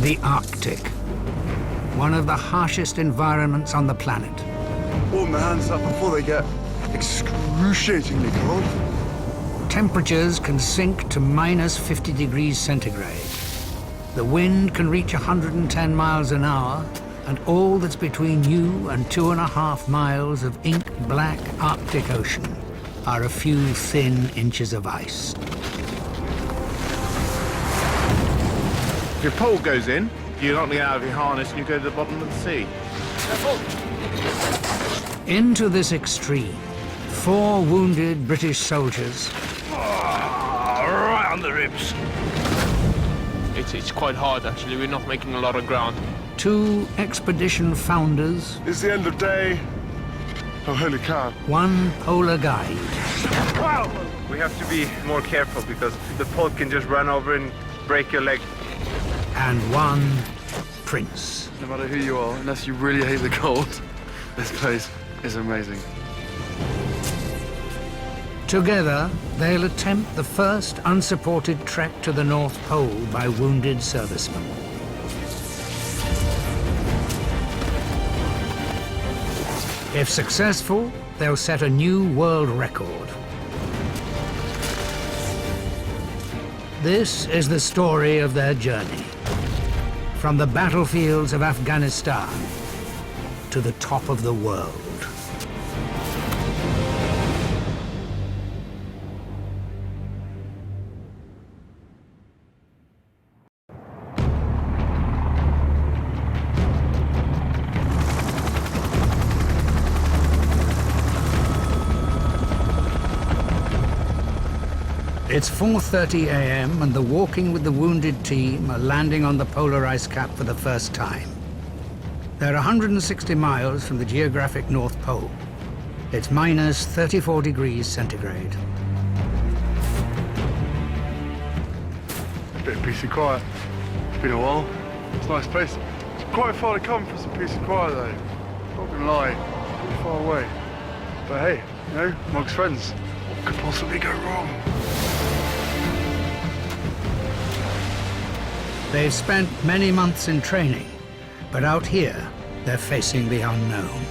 The Arctic, one of the harshest environments on the planet. Warm their hands up before they get excruciatingly cold. Temperatures can sink to minus 50 degrees centigrade. The wind can reach 110 miles an hour, and all that's between you and 2.5 miles of ink-black Arctic Ocean are a few thin inches of ice. If your pole goes in, you're not out of your harness and you go to the bottom of the sea. Into this extreme, 4 wounded British soldiers Right on the ribs. It's quite hard, actually. We're not making a lot of ground. 2 expedition founders, It's the end of day. Oh, holy cow. 1 polar guide, We have to be more careful because the pole can just run over and break your leg. and 1 prince. No matter who you are, unless you really hate the cold, this place is amazing. Together, they'll attempt the first unsupported trek to the North Pole by wounded servicemen. If successful, they'll set a new world record. This is the story of their journey. From the battlefields of Afghanistan to the top of the world. It's 4:30 a.m. and the Walking with the Wounded team are landing on the polar ice cap for the first time. They're 160 miles from the geographic North Pole. It's minus 34 degrees centigrade. Bit of peace and quiet. It's been a while. It's a nice place. It's quite far to come for some peace and quiet, though. Not gonna lie, pretty far away. But hey, you know, amongst friends, what could possibly go wrong? They've spent many months in training, but out here, they're facing the unknown.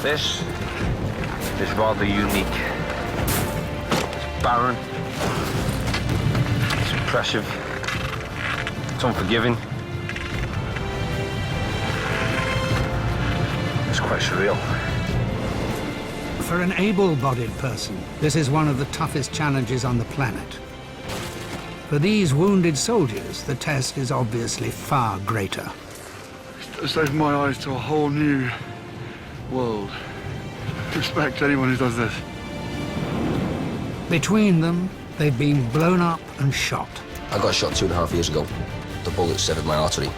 This is rather unique. It's barren. It's oppressive. It's unforgiving. It's quite surreal. For an able-bodied person, this is one of the toughest challenges on the planet. For these wounded soldiers, the test is obviously far greater. It's opened my eyes to a whole new world. Respect anyone who does this. Between them, they've been blown up and shot. I got shot 2.5 years ago. The bullet severed my artery.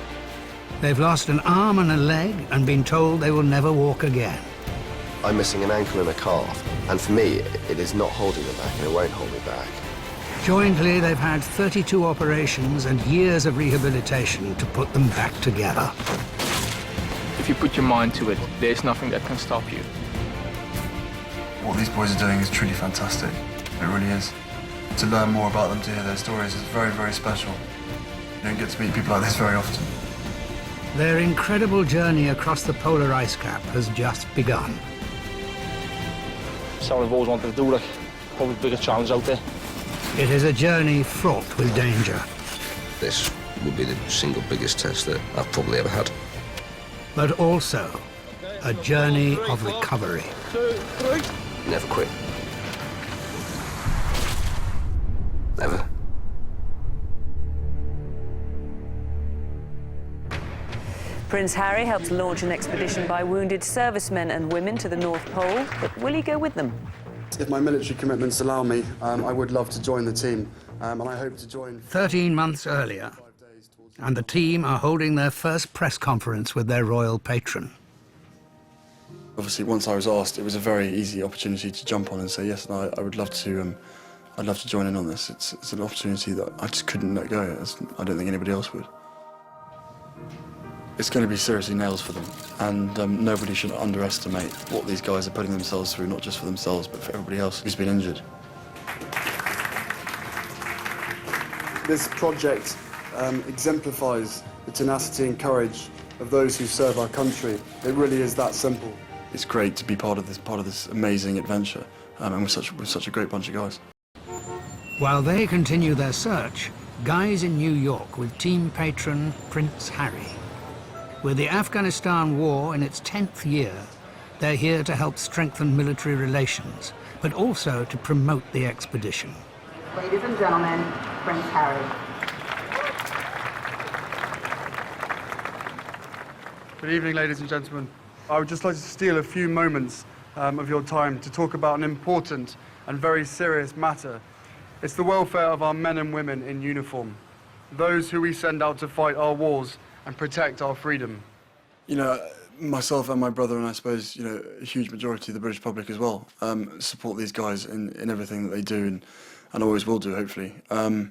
They've lost an arm and a leg and been told they will never walk again. I'm missing an ankle and a calf, and for me, it is not holding me back, and it won't hold me back. Jointly, they've had 32 operations and years of rehabilitation to put them back together. If you put your mind to it, there's nothing that can stop you. What these boys are doing is truly fantastic. It really is. To learn more about them, to hear their stories is very, very special. You don't get to meet people like this very often. Their incredible journey across the polar ice cap has just begun. Something I've always wanted to do, like, probably the biggest challenge out there. It is a journey fraught with danger. This will be the single biggest test that I've probably ever had. But also a journey of recovery. Never quit. Never. Prince Harry helped launch an expedition by wounded servicemen and women to the North Pole, but will he go with them? If my military commitments allow me, I would love to join the team, and I hope to join... 13 months earlier, and the team are holding their first press conference with their royal patron. Obviously, once I was asked, it was a very easy opportunity to jump on and say yes, and I would love to. I'd love to join in on this. It's an opportunity that I just couldn't let go. I don't think anybody else would. It's going to be seriously nails for them, and nobody should underestimate what these guys are putting themselves through, not just for themselves, but for everybody else who's been injured. This project exemplifies the tenacity and courage of those who serve our country. It really is that simple. It's great to be part of this amazing adventure, and we're such a great bunch of guys. While they continue their search, Guy's in New York with team patron Prince Harry. With the Afghanistan war in its 10th year, they're here to help strengthen military relations, but also to promote the expedition. Ladies and gentlemen, Prince Harry. Good evening, ladies and gentlemen. I would just like to steal a few moments of your time to talk about an important and very serious matter. It's the welfare of our men and women in uniform, those who we send out to fight our wars and protect our freedom. You know, myself and my brother, and I suppose, you know, a huge majority of the British public as well, support these guys in everything that they do and always will do, hopefully. I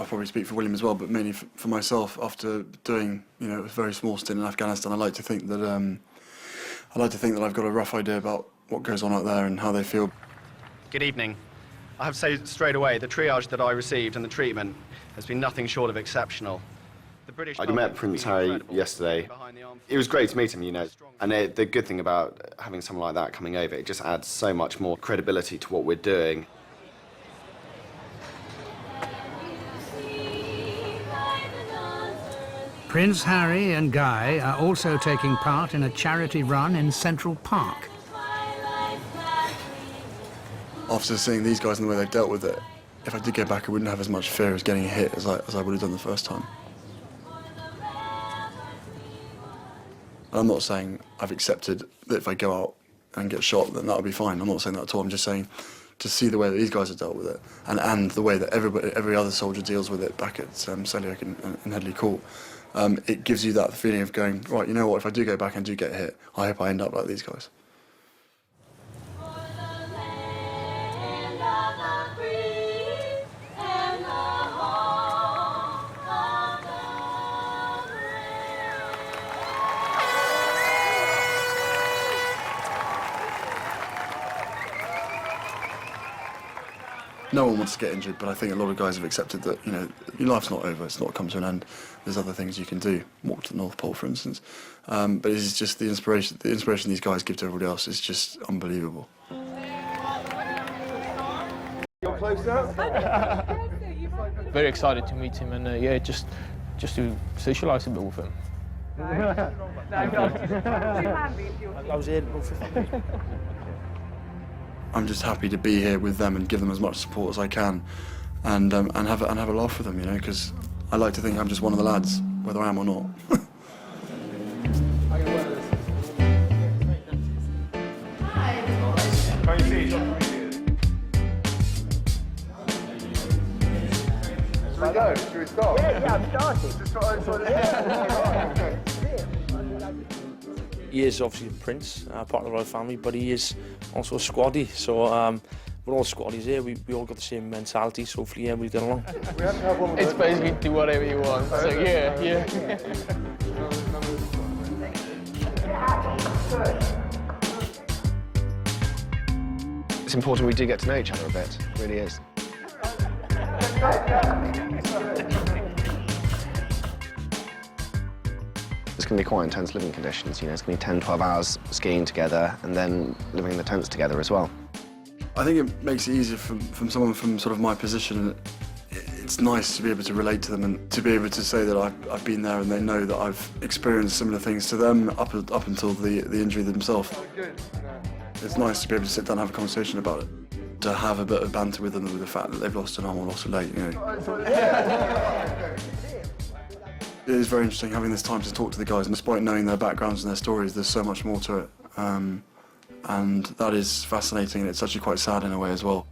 probably speak for William as well, but mainly for myself, after doing, you know, a very small stint in Afghanistan, I like to think that I've got a rough idea about what goes on out there and how they feel. Good evening. I have to say straight away, the triage that I received and the treatment has been nothing short of exceptional. I met Prince Harry yesterday. It was great to meet him, you know, and the good thing about having someone like that coming over, it just adds so much more credibility to what we're doing. Prince Harry and Guy are also taking part in a charity run in Central Park. After seeing these guys and the way they've dealt with it, if I did go back, I wouldn't have as much fear as getting hit as I would have done the first time. And I'm not saying I've accepted that if I go out and get shot, then that'll be fine. I'm not saying that at all. I'm just saying to see the way that these guys have dealt with it and the way that every other soldier deals with it back at Selyoak and Headley Court, it gives you that feeling of going, right, you know what, if I do go back and do get hit, I hope I end up like these guys. No one wants to get injured, but I think a lot of guys have accepted that, you know, your life's not over, it's not come to an end. There's other things you can do, walk to the North Pole, for instance. But it's just the inspiration these guys give to everybody else is just unbelievable. You're close now? Very excited to meet him and yeah, just to socialise a bit with him. I was here about 15 I'm just happy to be here with them and give them as much support as I can, and have a laugh with them, you know, because I like to think I'm just one of the lads, whether I am or not. Should we start? Yeah, I'm starting. He is obviously a prince, part of the royal family, but he is also a squaddy. So we're all squaddies here. We all got the same mentality. So hopefully, yeah, we'll get along. It's basically do whatever you want. So yeah. It's important we do get to know each other a bit. It really is. It's going to be quite intense living conditions, you know, it's going to be 10, 12 hours skiing together and then living in the tents together as well. I think it makes it easier from someone from sort of my position. It's nice to be able to relate to them and to be able to say that I've been there and they know that I've experienced similar things to them up until the injury themselves. It's nice to be able to sit down and have a conversation about it, to have a bit of banter with them with the fact that they've lost an arm or lost a leg, you know. It is very interesting having this time to talk to the guys, and despite knowing their backgrounds and their stories, there's so much more to it. And that is fascinating, and it's actually quite sad in a way as well.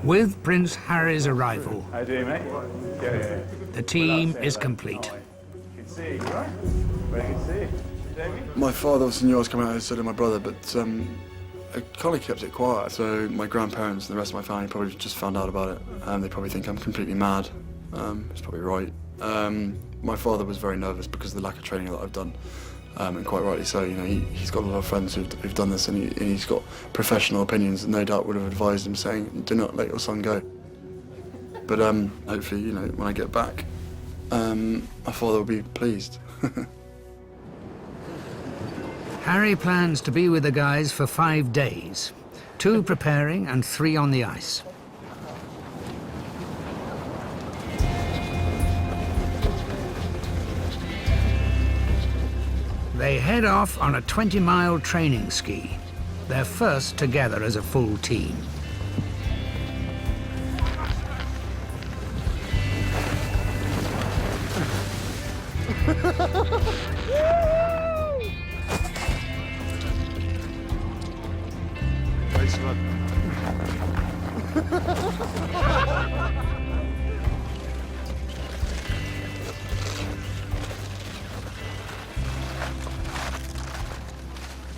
With Prince Harry's arrival, How you doing, mate? Yeah. the team is complete. Good to see you, right? Very good to see you. Jamie? My father obviously knew I was coming out, so did my brother, but I kind of kept it quiet. So my grandparents and the rest of my family probably just found out about it, and they probably think I'm completely mad. It's probably right. My father was very nervous because of the lack of training that I've done. And quite rightly so. You know, he's got a lot of friends who've done this, and he's got professional opinions that no doubt would have advised him, saying, do not let your son go. But hopefully, you know, when I get back, my father will be pleased. Harry plans to be with the guys for 5 days, 2 preparing and 3 on the ice. They head off on a 20-mile training ski, their first together as a full team.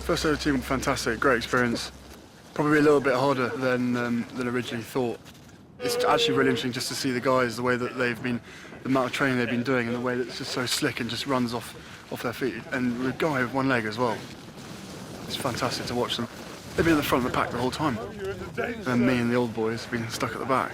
First day of the team, fantastic, great experience. Probably a little bit harder than originally thought. It's actually really interesting just to see the guys, the way that they've been, the amount of training they've been doing, and the way that it's just so slick and just runs off their feet. And with a guy with one leg as well. It's fantastic to watch them. They've been at the front of the pack the whole time. And me and the old boys have been stuck at the back.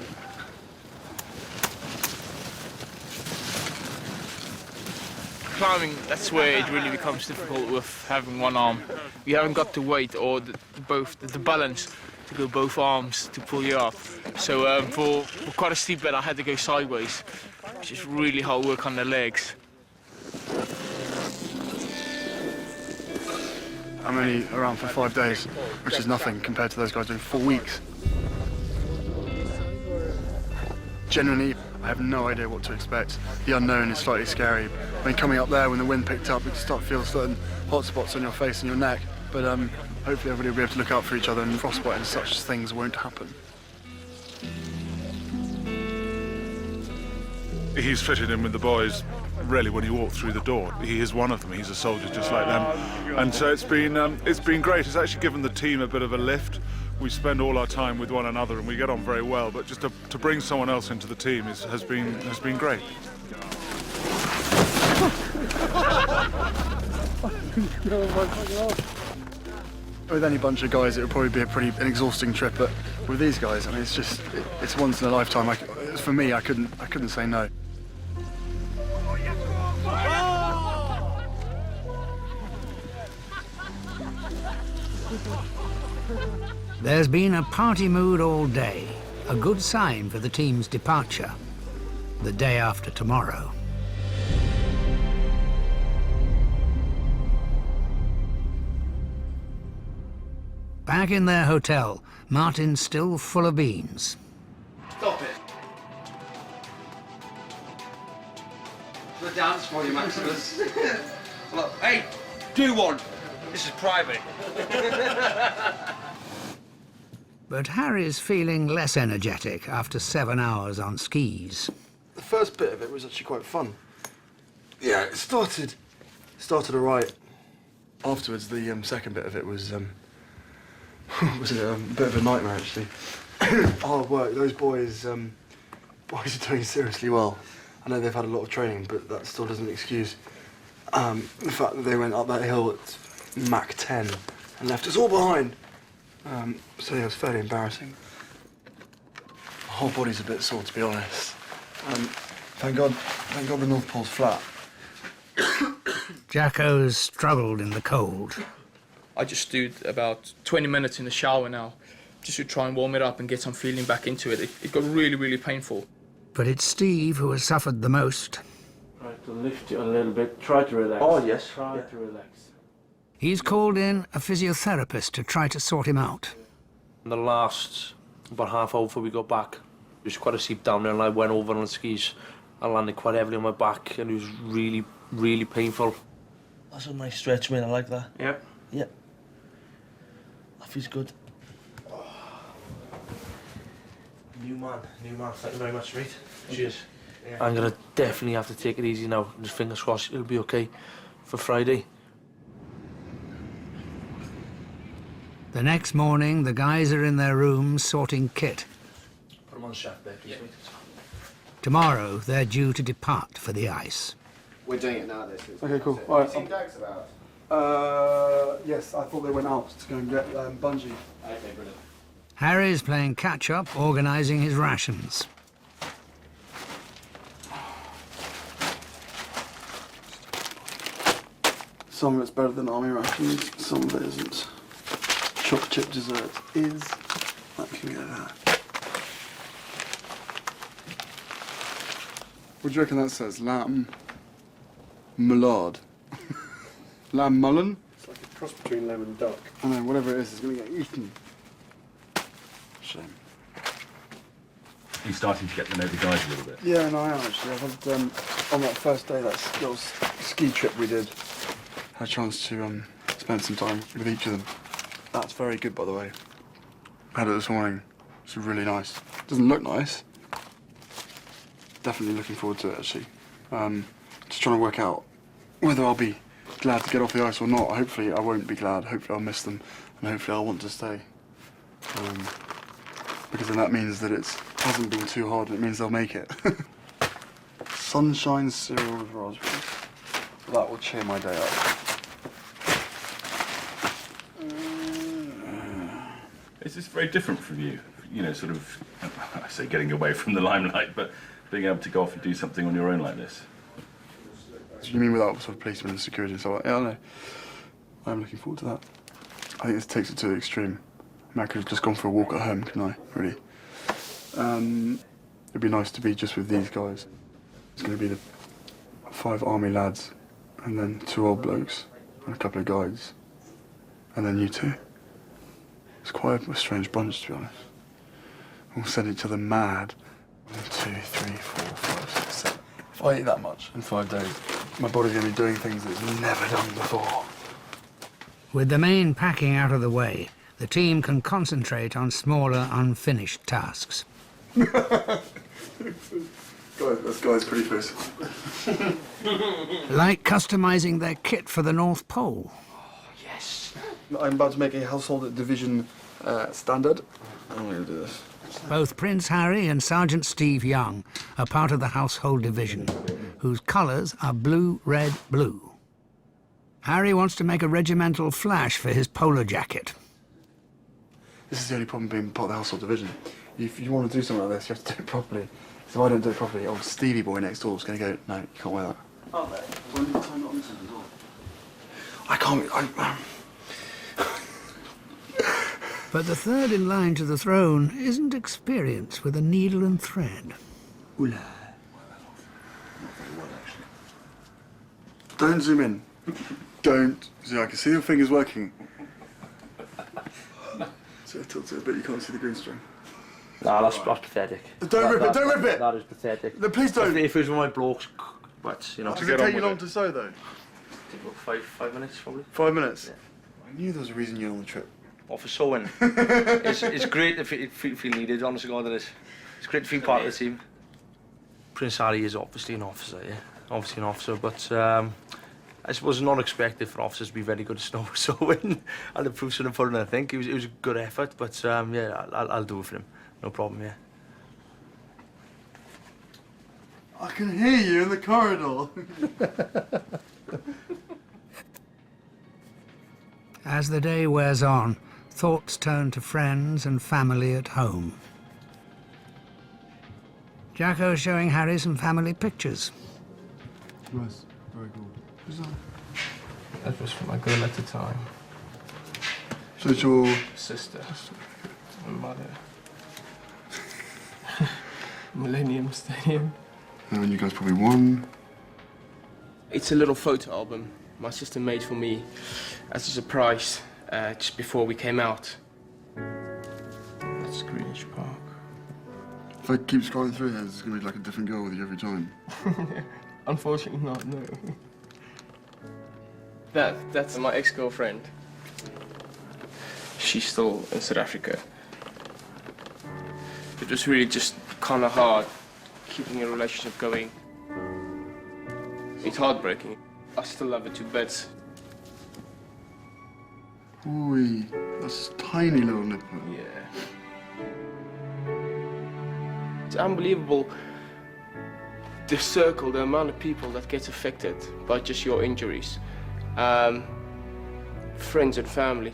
Climbing, that's where it really becomes difficult with having one arm. You haven't got the weight or the balance to go both arms to pull you up. So for quite a steep bit, I had to go sideways, which is really hard work on the legs. I'm only around for 5 days, which is nothing compared to those guys doing 4 weeks. Generally, I have no idea what to expect. The unknown is slightly scary. When coming up there, when the wind picked up, you start to feel certain hot spots on your face and your neck. But hopefully everybody will be able to look out for each other, and frostbite and such things won't happen. He's fitted in with the boys really when he walked through the door. He is one of them. He's a soldier just like them. And so it's been great. It's actually given the team a bit of a lift. We spend all our time with one another and we get on very well, but just to bring someone else into the team has been great. With any bunch of guys, it would probably be an exhausting trip, but with these guys, I mean, it's once in a lifetime. For me, I couldn't say no. There's been a party mood all day, a good sign for the team's departure, the day after tomorrow. Back in their hotel, Martin's still full of beans. Stop it. The dance for you, Maximus. Look, hey, do one. This is private. But Harry's feeling less energetic after 7 hours on skis. The first bit of it was actually quite fun. Yeah, it started all right. Afterwards, the second bit of it was a bit of a nightmare, actually. Hard work. Those boys are doing seriously well. I know they've had a lot of training, but that still doesn't excuse the fact that they went up that hill at Mach 10 and left us all behind. So yeah, it was fairly embarrassing. My whole body's a bit sore, to be honest. Thank God the North Pole's flat. Jaco's struggled in the cold. I just stood about 20 minutes in the shower now, just to try and warm it up and get some feeling back into it. It got really, really painful. But it's Steve who has suffered the most. Try to lift you a little bit, try to relax. Oh, yes. Try to relax. He's called in a physiotherapist to try to sort him out. In the last about half hour before we got back, it was quite a steep down there, and I went over on the skis. I landed quite heavily on my back, and it was really, really painful. That's a nice stretch, mate. I like that. Yep. Yep. That feels good. New man. Thank you very much, mate. Cheers. Yeah. I'm gonna definitely have to take it easy now. Just fingers crossed it'll be okay for Friday. The next morning, the guys are in their rooms sorting kit. Put them on the shaft there, please, mate. Tomorrow, they're due to depart for the ice. We're doing it now, this is. Okay, cool. All right. Have you seen Dax about? Yes, I thought they went out to go and get bungee. Okay, brilliant. Harry's playing catch-up, organising his rations. Some of it's better than army rations, some of it isn't. Chocolate chip dessert is. I can get that. What do you reckon that says? Lamb mullard. Lamb mullen? It's like a cross between lamb and duck. I know, whatever it is, it's going to get eaten. Shame. You're starting to get to know the guys a little bit. Yeah, no, I am actually. I've had, on that first day, that little ski trip we did, had a chance to spend some time with each of them. That's very good, by the way. I had it this morning. It's really nice. Doesn't look nice. Definitely looking forward to it, actually. Just trying to work out whether I'll be glad to get off the ice or not. Hopefully I won't be glad. Hopefully I'll miss them, and hopefully I'll want to stay. Because then that means that it hasn't been too hard, and it means they'll make it. Sunshine cereal with raspberries. That will cheer my day up. Is this very different from you? You know, sort of, I say getting away from the limelight, but being able to go off and do something on your own like this? You mean without sort of policemen and security and so on? Yeah, I know. I'm looking forward to that. I think this takes it to the extreme. I mean, I could have just gone for a walk at home, couldn't I, really? It'd be nice to be just with these guys. It's going to be the 5 army lads, and then 2 old blokes, and a couple of guides, and then you 2. It's quite a strange bunch, to be honest. We'll send each other mad. 1, 2, 3, 4, 5, 6, 7. If I eat that much in 5 days, my body's going to be doing things that it's never done before. With the main packing out of the way, the team can concentrate on smaller, unfinished tasks. Guys, this guy's pretty face. Like customising their kit for the North Pole. Yes. I'm about to make a household division standard. I'm going to do this. Both Prince Harry and Sergeant Steve Young are part of the household division, whose colours are blue, red, blue. Harry wants to make a regimental flash for his polo jacket. This is the only problem being part of the household division. If you want to do something like this, you have to do it properly. So if I don't do it properly, old Stevie boy next door is going to go, no, you can't wear that. Oh, When did you turn it on as well? I can't... But the third in line to the throne isn't experienced with a needle and thread. Oula. Don't zoom in. Don't. See, I can see your fingers working. So I tilt it a bit, you can't see the green string. Nah, that's pathetic. Don't rip it, don't rip it! That is pathetic. No, please don't. If it was one of my blokes, but, you know. Does it take you long to sew, though? Take about 5 minutes, probably. 5 minutes? Yeah. I knew there was a reason you're on the trip. Or for sewing. It's great if you feel needed, honestly, God, it is. It's great to feel part of the team. Prince Harry is obviously an officer, yeah. Obviously an officer, but I suppose not expected for officers to be very good at sewing. I'll improve some of it, I think. It was a good effort, but yeah, I'll do it for him. No problem, yeah. I can hear you in the corridor. As the day wears on, thoughts turn to friends and family at home. Jaco is showing Harry some family pictures. Nice, very cool. Who's that? That was from my girl at the time. So it's your sister and mother. Millennium Stadium. And you guys probably won. It's a little photo album my sister made for me as a surprise just before we came out. That's Greenwich Park. If I keep scrolling through here, there's going to be like a different girl with you every time. Unfortunately not, no. That's my ex-girlfriend. She's still in South Africa. It was really just kind of hard keeping a relationship going. It's heartbreaking. I still love her to bits. Ooh, that's a tiny little nipple. Yeah. It's unbelievable, the amount of people that gets affected by just your injuries. friends and family.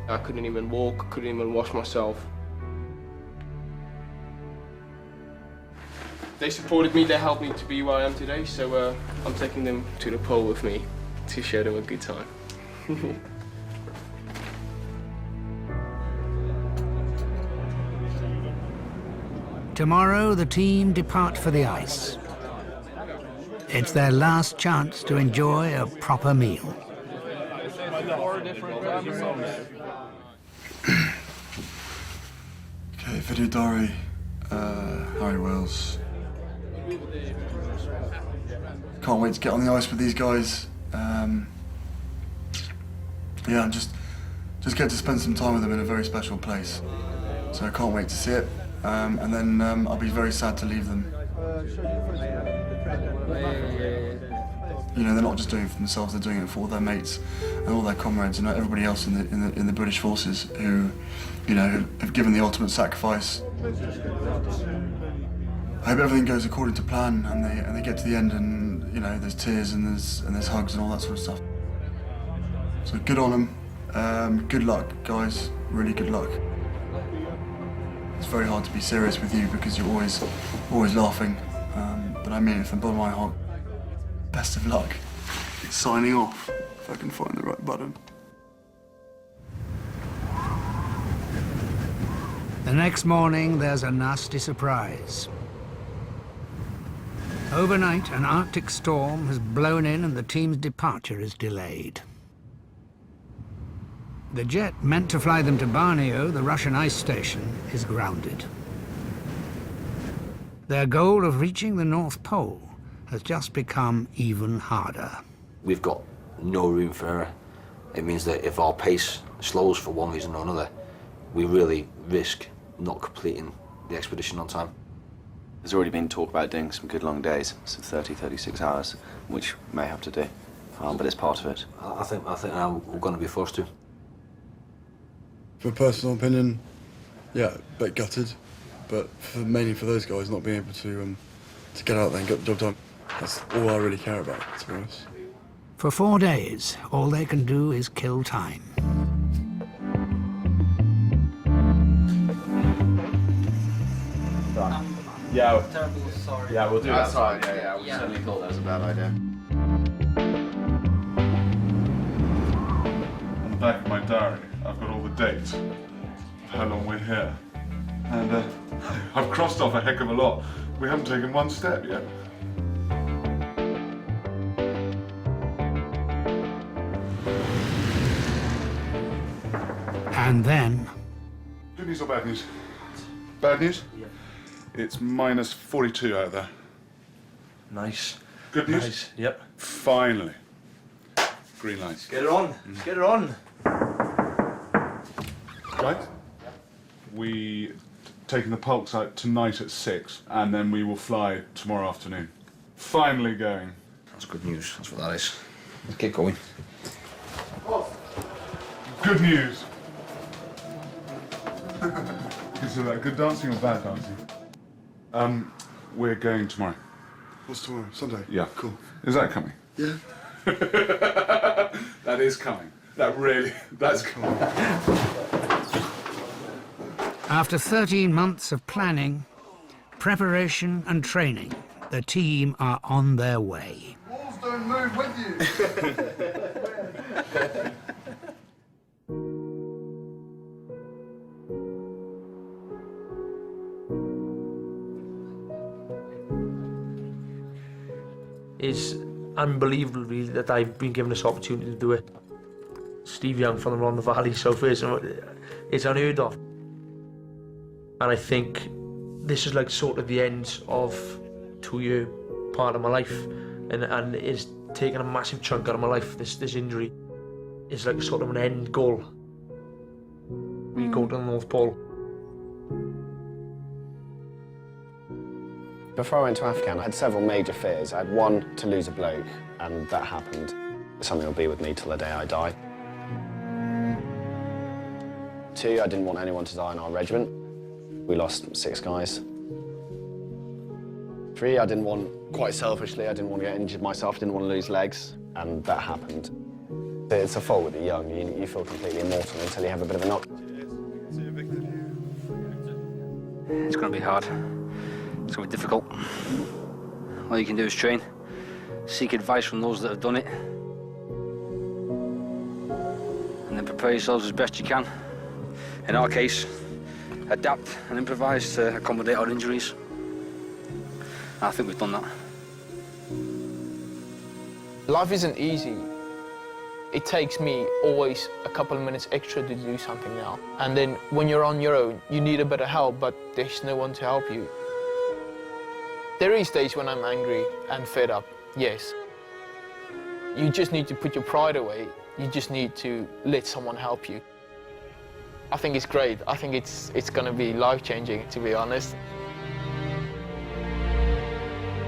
I couldn't even walk, couldn't even wash myself. They supported me, they helped me to be where I am today, so I'm taking them to the pole with me to show them a good time. Tomorrow, the team depart for the ice. It's their last chance to enjoy a proper meal. Okay, video diary, Harry Wells. Can't wait to get on the ice with these guys. Yeah, and just get to spend some time with them in a very special place. So I can't wait to see it. And then I'll be very sad to leave them. You know, they're not just doing it for themselves; they're doing it for all their mates and all their comrades, and everybody else in the British forces who, you know, have given the ultimate sacrifice. I hope everything goes according to plan, and they get to the end, and you know, there's tears and there's hugs and all that sort of stuff. So good on them. Good luck, guys. Really good luck. It's very hard to be serious with you because you're always laughing. But I mean it from the bottom of my heart. Best of luck. Signing off, if I can find the right button. The next morning, there's a nasty surprise. Overnight, an Arctic storm has blown in and the team's departure is delayed. The jet meant to fly them to Borneo, the Russian ice station, is grounded. Their goal of reaching the North Pole has just become even harder. We've got no room for error. It means that if our pace slows for one reason or another, we really risk not completing the expedition on time. There's already been talk about doing some good long days, so 30, 36 hours, which we may have to do, but it's part of it. I think now we're going to be forced to. For personal opinion, yeah, a bit gutted, but mainly for those guys not being able to get out there and get the job done. That's all I really care about, to be honest. For 4 days, all they can do is kill time. Yeah, Terrible, sorry. yeah, we'll do that. That's right, yeah, we certainly thought that was a bad idea. On the back of my diary, I've got all the dates of how long we're here. And I've crossed off a heck of a lot. We haven't taken one step yet. And then... Good news or bad news? Bad news? Yeah. It's minus 42 out there. Nice. Good news? Nice. Yep. Finally. Green lights. Get it on. Let's get it on. Right? We taking the pulse out tonight at 6, and then we will fly tomorrow afternoon. Finally going. That's good news. That's what that is. Let's get going. Good news. Consider that good dancing or bad dancing? We're going tomorrow. What's tomorrow? Sunday? Yeah. Cool. Is that coming? Yeah. That is coming. That's coming. After 13 months of planning, preparation and training, the team are on their way. Walls don't move with you. It's unbelievable really that I've been given this opportunity to do it. Steve Young from the Rhondda Valley South is, it's unheard of. And I think this is like sort of the end of 2-year part of my life, and it's taken a massive chunk out of my life. This injury is like sort of an end goal. We go to the North Pole. Before I went to Afghan, I had several major fears. I had one, to lose a bloke, and that happened. Something will be with me till the day I die. 2, I didn't want anyone to die in our regiment. We lost 6 guys. 3, I didn't want, quite selfishly, I didn't want to get injured myself, I didn't want to lose legs, and that happened. It's a fault with the young. You feel completely immortal until you have a bit of a knock. It's going to be hard. It's going to be difficult. All you can do is train, seek advice from those that have done it, and then prepare yourselves as best you can. In our case, adapt and improvise to accommodate our injuries. I think we've done that. Life isn't easy. It takes me always a couple of minutes extra to do something now. And then when you're on your own, you need a bit of help, but there's no one to help you. There is days when I'm angry and fed up, yes. You just need to put your pride away. You just need to let someone help you. I think it's great. I think it's going to be life-changing, to be honest.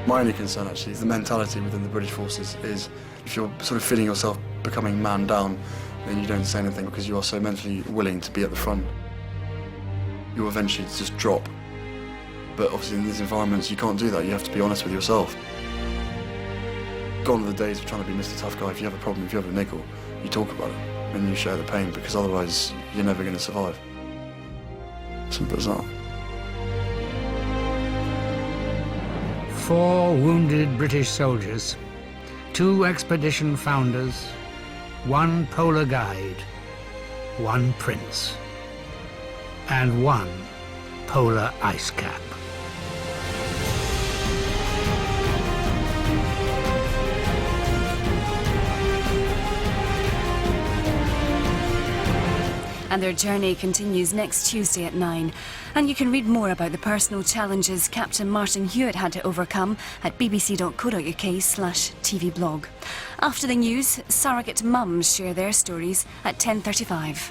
My only concern, actually, is the mentality within the British forces is if you're sort of feeling yourself becoming man down, then you don't say anything because you are so mentally willing to be at the front. You'll eventually just drop. But obviously in these environments, you can't do that. You have to be honest with yourself. Gone are the days of trying to be Mr. Tough Guy. If you have a problem, if you have a nickel, you talk about it and you share the pain, because otherwise you're never going to survive. Simple as that. 4 wounded British soldiers, 2 expedition founders, 1 polar guide, 1 prince, and 1 polar ice cap. And their journey continues next Tuesday at 9. And you can read more about the personal challenges Captain Martin Hewitt had to overcome at bbc.co.uk/TV blog. After the news, surrogate mums share their stories at 10:35.